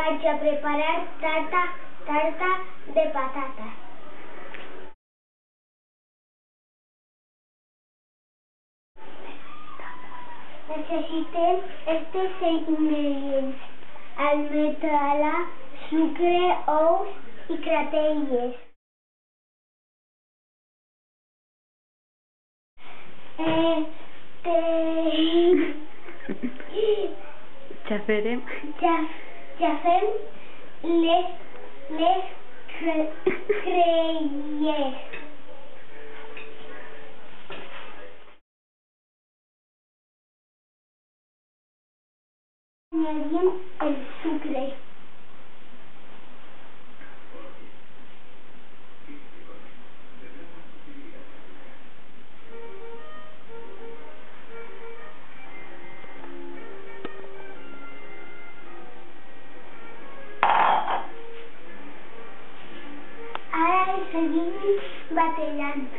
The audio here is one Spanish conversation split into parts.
Vaig a preparar tarta de patates. Necessitem estos ingredients: almendra, sucre, ous i clatelles. Xafem les creïlles. Añadim el sucre. Ara el seguim batejant.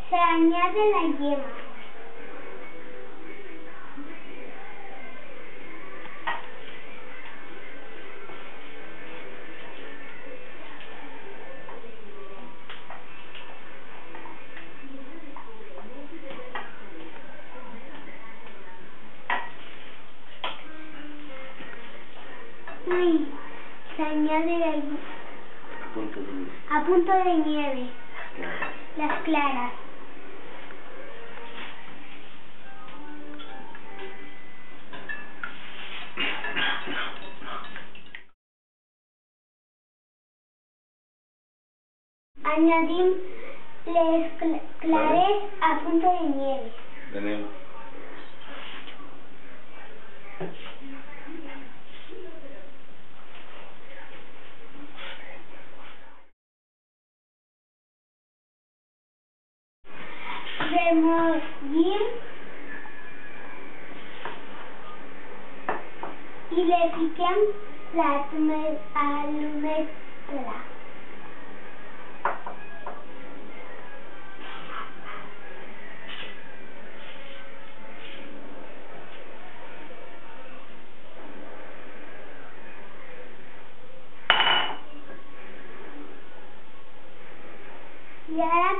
Se añade la yema. Se añade a punto de nieve. Las claras. Añadim les clares a punto de nieve. Remollim i li fiquem l'almendra. I ara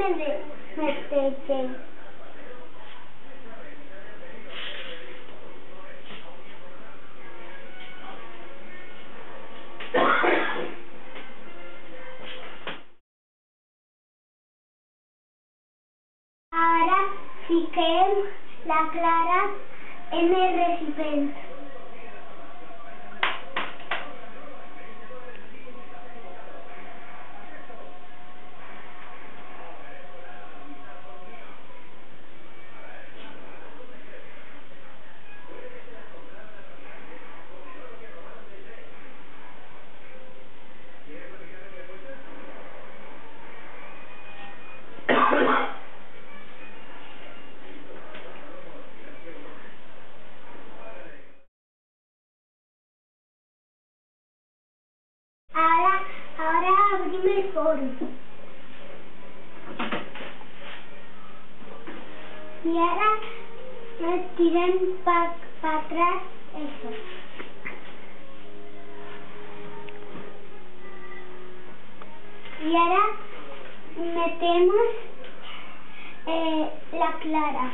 mettegem. Ara fiquem la clara en el recipient. Ahora abrim el forn. Y ahora tirem para atrás eso. Y ahora metemos la clara.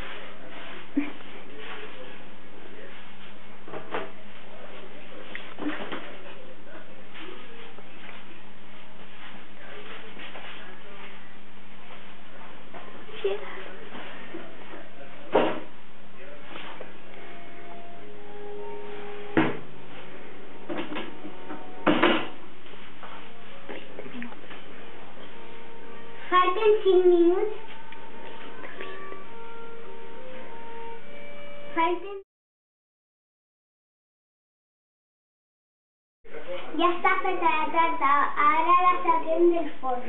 Falten 5 minuts. Ya está feta la tarta. Ahora la saquem del forn.